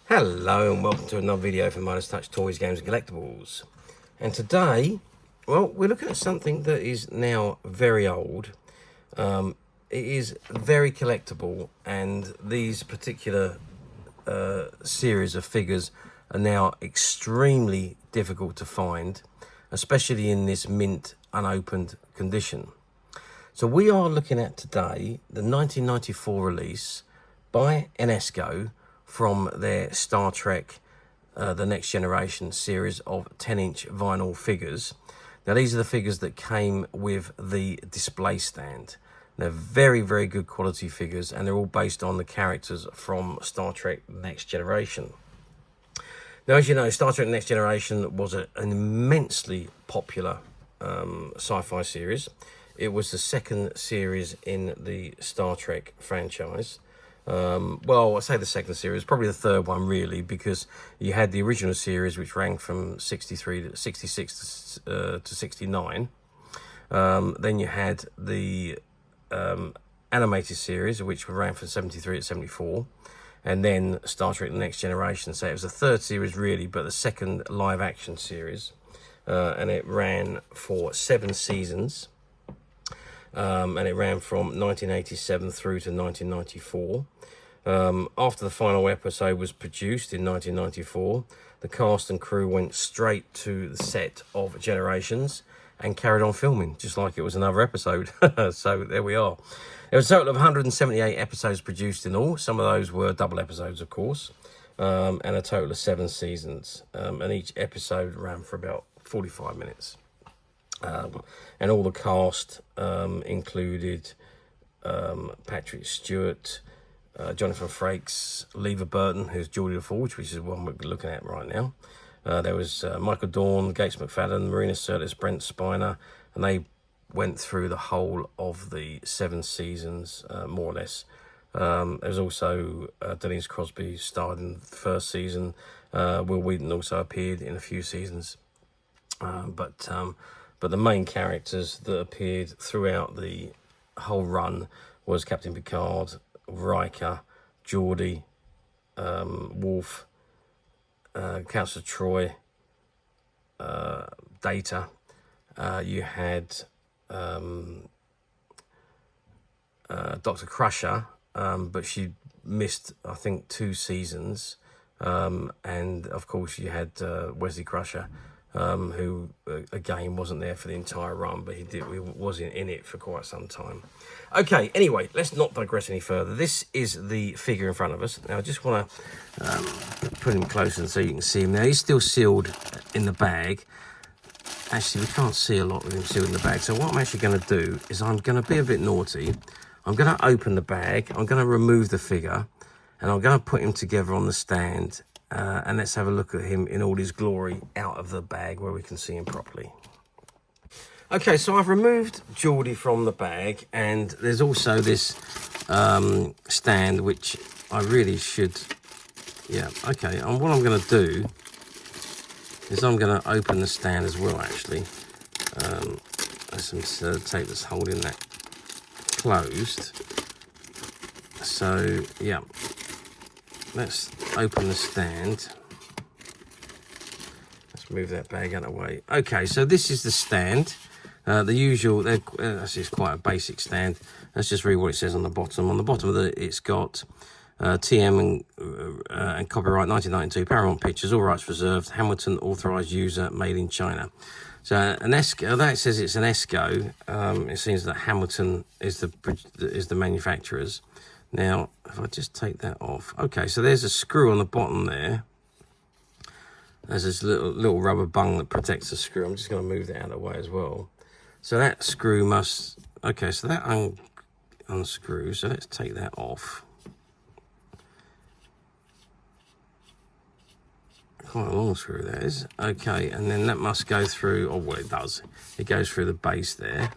Hello and welcome to another video from Midas Touch Toys, Games and Collectibles. And today, well, we're looking at something that is now very old. It is very collectible, and these particular series of figures are now extremely difficult to find, especially in this mint unopened condition. So we are looking at today the 1994 release by Enesco from their Star Trek The Next Generation series of 10-inch vinyl figures. Now these are the figures that came with the display stand. They're very, very good quality figures, and they're all based on the characters from Star Trek The Next Generation. Now, as you know, Star Trek The Next Generation was an immensely popular sci-fi series. It was the second series in the Star Trek franchise. Well, I say the second series, probably the third one really, because you had the original series which ran from 63 to 66 to 69. Then you had the animated series which ran from 73 to 74, and then Star Trek The Next Generation. So it was the third series really, but the second live action series, and it ran for 7 seasons. And it ran from 1987 through to 1994. After the final episode was produced in 1994, the cast and crew went straight to the set of Generations and carried on filming, just like it was another episode. So there we are. There was a total of 178 episodes produced in all. Some of those were double episodes, of course, and a total of 7 seasons. And each episode ran for about 45 minutes. And all the cast included Patrick Stewart, Jonathan Frakes, Lever Burton, who's Geordi LaForge, which is one we're looking at right now. There was Michael Dorn, Gates McFadden, Marina Sirtis, Brent Spiner, and they went through the whole of the 7 seasons, more or less. There was also Denise Crosby starred in the first season. Will Wheaton also appeared in a few seasons. But the main characters that appeared throughout the whole run was Captain Picard, Riker, Geordi, Worf, Councillor Troy, Data. You had Dr. Crusher, but she missed, I think, 2 seasons. And of course you had Wesley Crusher, who again wasn't there for the entire run, but he was in it for quite some time. Okay, anyway, let's not digress any further. This is the figure in front of us. Now I just want to put him closer so you can see him. Now he's still sealed in the bag. Actually, we can't see a lot with him sealed in the bag, so what I'm actually going to do is I'm going to be a bit naughty. I'm going to open the bag, I'm going to remove the figure, and I'm going to put him together on the stand. And let's have a look at him in all his glory out of the bag where we can see him properly. Okay, so I've removed Geordi from the bag, and there's also this stand which I really should... Yeah, okay, and what I'm going to do is I'm going to open the stand as well, actually. There's some tape that's holding that closed. So, yeah. Let's open the stand. Let's move that bag out of the way. Okay, so this is the stand. The usual, this is quite a basic stand. Let's just read what it says on the bottom. On the bottom of it, it's got TM and copyright 1992, Paramount Pictures, all rights reserved, Hamilton authorised user, made in China. So Enesco, although it says it's Enesco, it seems that Hamilton is the manufacturers. Now, if I just take that off. Okay, so there's a screw on the bottom there. There's this little rubber bung that protects the screw. I'm just going to move that out of the way as well. So that screw must... Okay, so that unscrews. So let's take that off. Quite a long screw that is. Okay, and then that must go through... Oh, well, it does. It goes through the base there.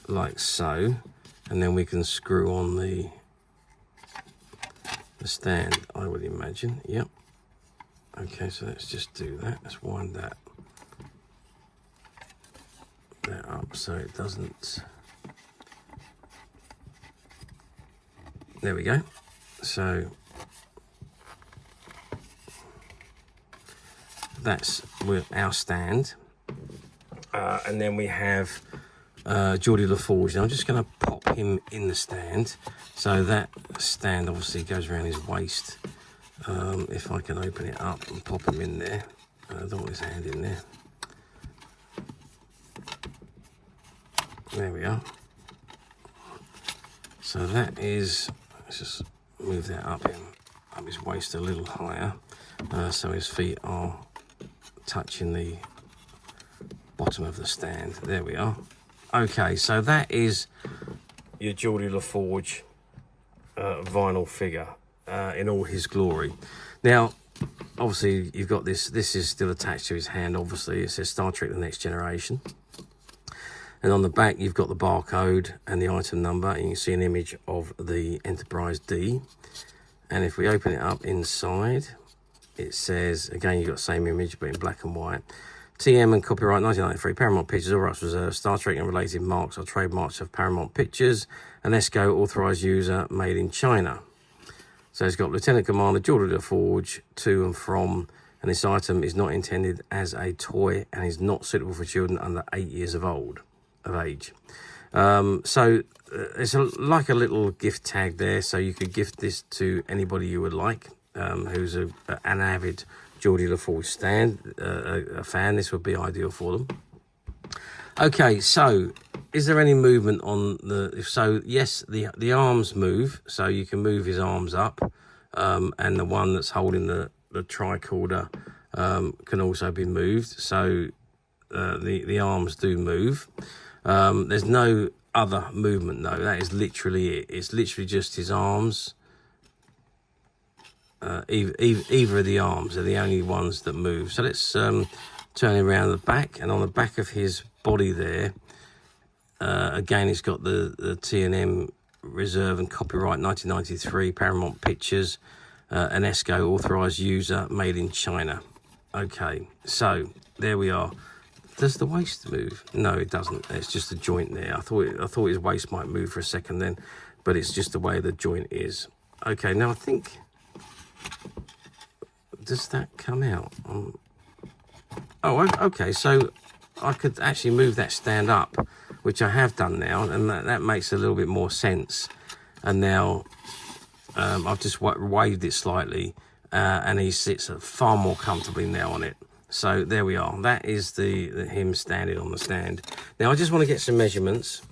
Like so. And then we can screw on the stand, I would imagine. Yep. Okay, so let's just do that. Let's wind that up so it doesn't... There we go. So that's our stand. And then we have Geordi LaForge. Now I'm just going to pop him in the stand. So that stand obviously goes around his waist. If I can open it up and pop him in there. I don't want his hand in there. There we are. So that is, let's just move that up his waist a little higher, so his feet are touching the bottom of the stand. There we are. Okay, so that is your Geordi LaForge vinyl figure in all his glory. Now, obviously, you've got this. This is still attached to his hand. Obviously, it says Star Trek: The Next Generation. And on the back, you've got the barcode and the item number, and you can see an image of the Enterprise D. And if we open it up inside, it says, again, you've got the same image, but in black and white. TM and copyright 1993, Paramount Pictures, all rights reserved. Star Trek and related marks or trademarks of Paramount Pictures. Enescos, authorised user, made in China. So it's got Lieutenant Commander Geordi LaForge to and from, and this item is not intended as a toy and is not suitable for children under 8 years of age. So it's like a little gift tag there, so you could gift this to anybody you would like, who's an avid Geordi LaForge a fan. This would be ideal for them. Okay, so is there any movement on the? So yes, the arms move, so you can move his arms up, and the one that's holding the tricorder can also be moved. So the arms do move. There's no other movement though. That is literally it. It's literally just his arms. Either of the arms are the only ones that move. So let's turn it around the back, and on the back of his body there, again, it's got the T&M reserve and copyright 1993 Paramount Pictures, Enescos, authorized user, made in China. Okay, so there we are. Does the waist move? No, it doesn't. It's just a joint there. I thought his waist might move for a second then, but it's just the way the joint is. Okay, now I think, does that come out? Oh, okay, so I could actually move that stand up, which I have done now, and that makes a little bit more sense. And now I've just waved it slightly, and he sits far more comfortably now on it. So there we are. That is him standing on the stand. Now I just want to get some measurements.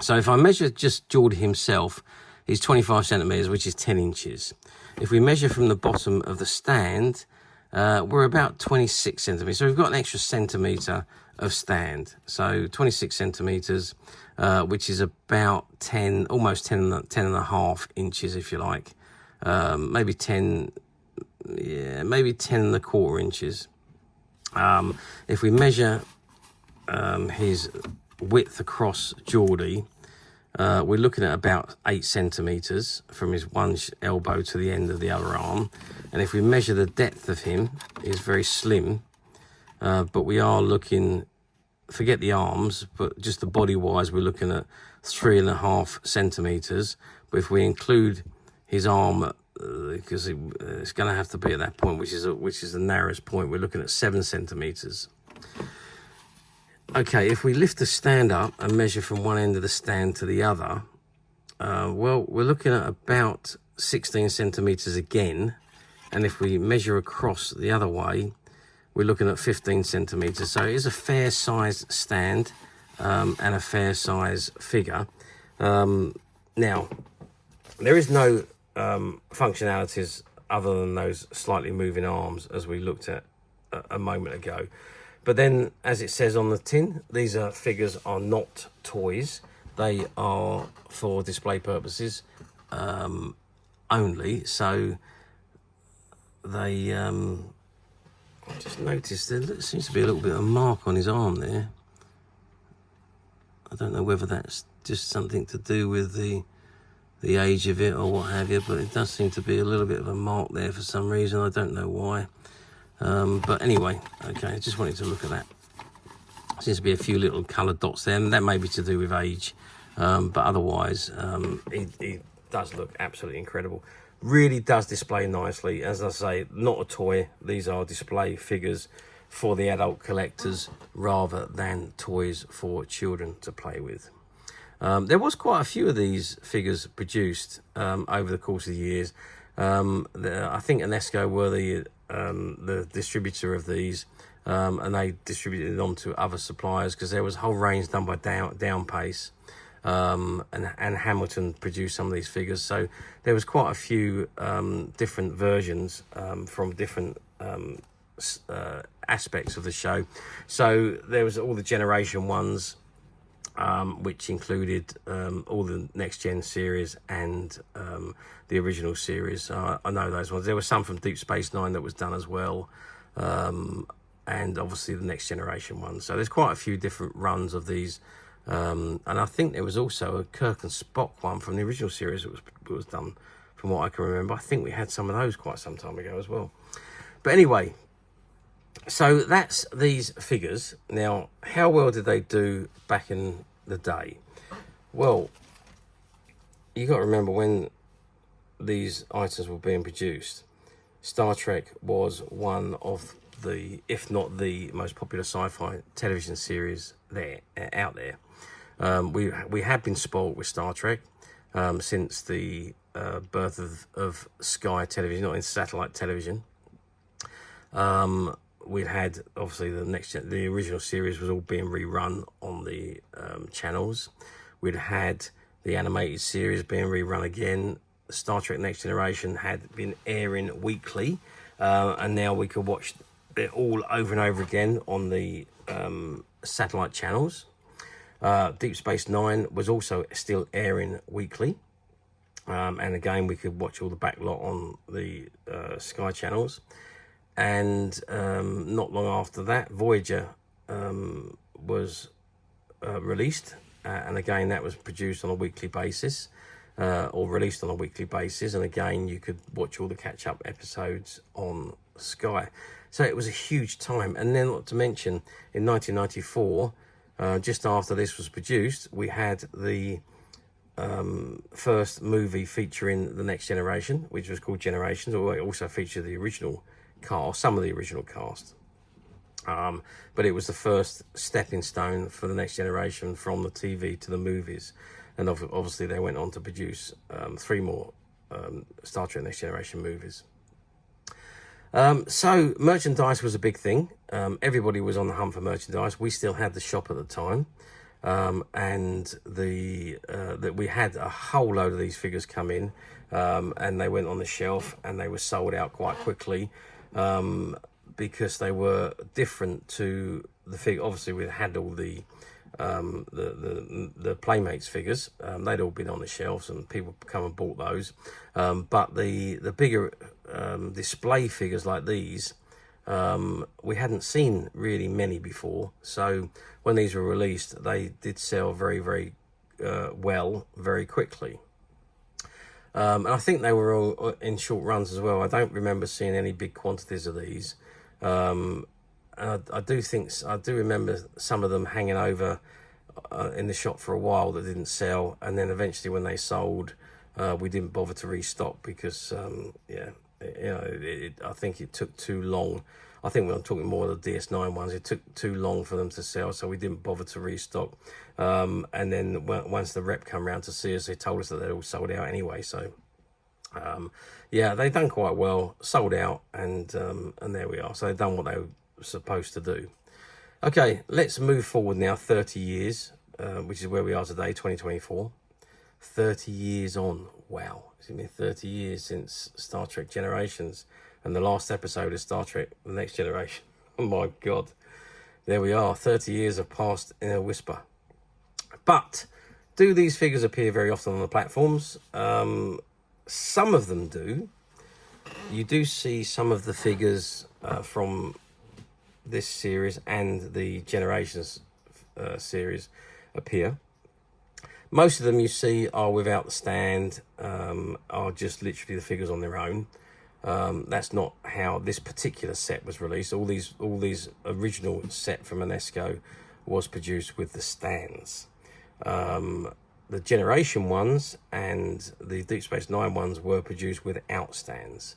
So if I measure just Geordi himself, he's 25 centimeters, which is 10 inches. If we measure from the bottom of the stand, we're about 26 centimeters. So we've got an extra centimeter of stand. So 26 centimeters, which is about 10, almost 10 and a half inches, if you like. Maybe 10, yeah, maybe 10 and a quarter inches. If we measure his width across Geordi, we're looking at about 8 centimeters from his one elbow to the end of the other arm. And if we measure the depth of him, he's very slim, but we are looking, forget the arms, but just the body wise, we're looking at 3.5 centimeters. But if we include his arm, because it's going to have to be at that point, which is the narrowest point, we're looking at 7 centimeters. Okay, if we lift the stand up and measure from one end of the stand to the other, well, we're looking at about 16 centimeters again. And if we measure across the other way, we're looking at 15 centimeters. So it is a fair sized stand and a fair size figure. Now, there is no functionalities other than those slightly moving arms, as we looked at a moment ago. But then, as it says on the tin, these figures are not toys. They are for display purposes only. So they, I just noticed there seems to be a little bit of a mark on his arm there. I don't know whether that's just something to do with the age of it or what have you, but it does seem to be a little bit of a mark there for some reason. I don't know why. But anyway, okay, I just wanted to look at that. Seems to be a few little coloured dots there, and that may be to do with age, but otherwise he does look absolutely incredible. Really does display nicely. As I say, not a toy. These are display figures for the adult collectors rather than toys for children to play with. There was quite a few of these figures produced over the course of the years. I think Enesco were the distributor of these, and they distributed them to other suppliers because there was a whole range done by Downpace, and Hamilton produced some of these figures. So there was quite a few different versions from different aspects of the show. So there was all the generation ones, which included all the next gen series and the original series. I know those ones. There was some from Deep Space Nine that was done as well, and obviously the next generation ones. So there's quite a few different runs of these, and I think there was also a Kirk and Spock one from the original series that was done, from what I can remember. I think we had some of those quite some time ago as well. But anyway, so that's these figures. Now, how well did they do back in the day? Well, you got to remember when these items were being produced, Star Trek was one of the, if not the most popular sci-fi television series out there. We have been spoilt with Star Trek since the birth of Sky Television, not in satellite television. We'd had, obviously, the original series was all being rerun on the channels. We'd had the animated series being rerun again. Star Trek Next Generation had been airing weekly, and now we could watch it all over and over again on the satellite channels. Deep Space Nine was also still airing weekly, and again we could watch all the backlot on the Sky channels. And not long after that, Voyager was released, and again that was produced on a weekly basis, or released on a weekly basis, and again you could watch all the catch-up episodes on Sky. So it was a huge time. And then, not to mention, in 1994, just after this was produced, we had the first movie featuring the Next Generation, which was called Generations, or it also featured the original cast, some of the original cast, but it was the first stepping stone for the Next Generation from the TV to the movies. And obviously they went on to produce 3 more Star Trek Next Generation movies. So merchandise was a big thing. Everybody was on the hunt for merchandise. We still had the shop at the time, and that we had a whole load of these figures come in, and they went on the shelf and they were sold out quite quickly, because they were different to the figure. Obviously, we had all the Playmates figures. They'd all been on the shelves and people come and bought those. But the bigger display figures like these, we hadn't seen really many before. So when these were released, they did sell very, very well, very quickly. And I think they were all in short runs as well. I don't remember seeing any big quantities of these. And I do remember some of them hanging over in the shop for a while that didn't sell, and then eventually when they sold, we didn't bother to restock because I think it took too long. I think when I'm talking more of the DS9 ones, it took too long for them to sell, so we didn't bother to restock. And then once the rep come round to see us, they told us that they'd all sold out anyway. So they done quite well, sold out, and there we are. So they've done what they were supposed to do. Okay, let's move forward now 30 years, which is where we are today, 2024. 30 years on. Wow, it's been 30 years since Star Trek Generations and the last episode of Star Trek The Next Generation. Oh my God, there we are. 30 years have passed in a whisper. But do these figures appear very often on the platforms? Some of them do. You do see some of the figures from this series and the Generations series appear. Most of them you see are without the stand, are just literally the figures on their own. That's not how this particular set was released. All these original set from Enesco was produced with the stands. the Generation ones and the Deep Space Nine ones were produced without stands.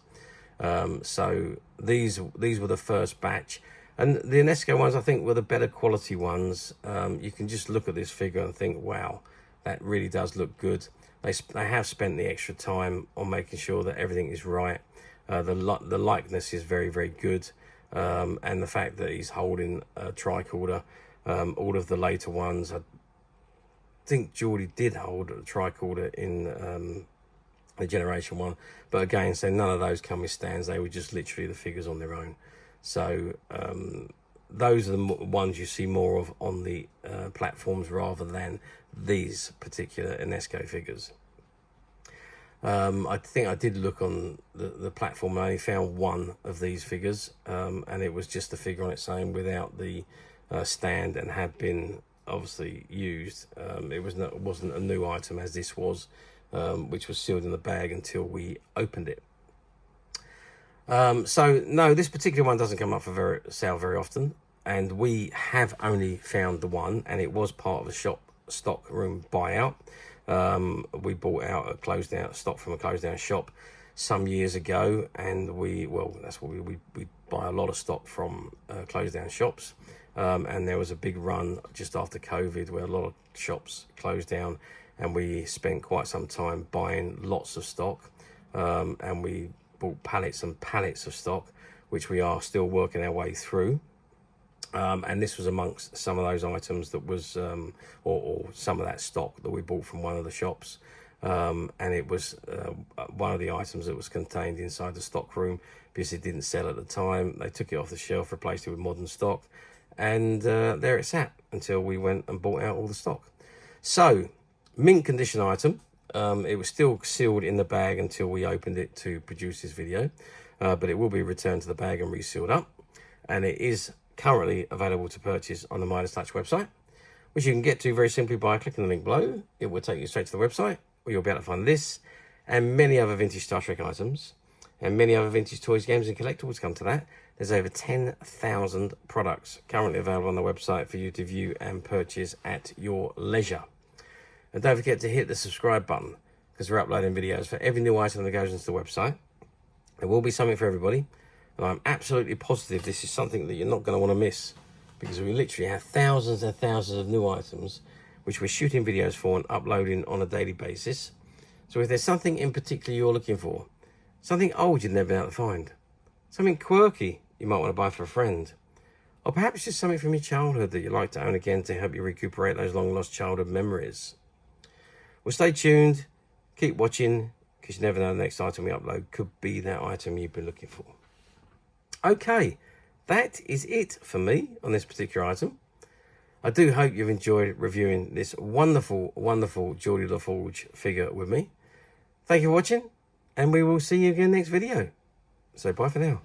So these were the first batch, and the Enesco ones I think were the better quality ones. You can just look at this figure and think, wow, that really does look good. They have spent the extra time on making sure that everything is right. The likeness is very, very good, and the fact that he's holding a tricorder. All of the later ones, I think Geordi did hold a tricorder in the Generation one, but again, so none of those come with stands. They were just literally the figures on their own. So those are the ones you see more of on the platforms rather than these particular Enesco figures. I think I did look on the platform and I only found one of these figures, and it was just the figure on its own without the stand, and had been obviously used. It wasn't a new item as this was, which was sealed in the bag until we opened it. So no, this particular one doesn't come up for sale very often, and we have only found the one, and it was part of a stock room buyout. We bought out a closed down stock from a closed down shop some years ago, and that's what we buy a lot of stock from closed down shops. And there was a big run just after COVID where a lot of shops closed down, and we spent quite some time buying lots of stock, and we bought pallets and pallets of stock, which we are still working our way through. And this was amongst some of those items that was, or some of that stock that we bought from one of the shops. And it was one of the items that was contained inside the stock room because it didn't sell at the time. They took it off the shelf, replaced it with modern stock, and there it sat until we went and bought out all the stock. So, mint condition item. It was still sealed in the bag until we opened it to produce this video, but it will be returned to the bag and resealed up, and it is currently available to purchase on the Midas Touch website, which you can get to very simply by clicking the link below. It will take you straight to the website, where you'll be able to find this and many other vintage Star Trek items and many other vintage toys, games and collectibles. Come to that, there's over 10,000 products currently available on the website for you to view and purchase at your leisure. And don't forget to hit the subscribe button, because we're uploading videos for every new item that goes into the website. There will be something for everybody, and I'm absolutely positive this is something that you're not going to want to miss, because we literally have thousands and thousands of new items which we're shooting videos for and uploading on a daily basis. So if there's something in particular you're looking for, something old you've never been able to find, something quirky you might want to buy for a friend, or perhaps just something from your childhood that you'd like to own again to help you recuperate those long lost childhood memories, well, stay tuned, keep watching, because you never know the next item we upload could be that item you've been looking for. Okay, that is it for me on this particular item. I do hope you've enjoyed reviewing this wonderful, wonderful Geordi LaForge figure with me. Thank you for watching, and we will see you again next video. So bye for now.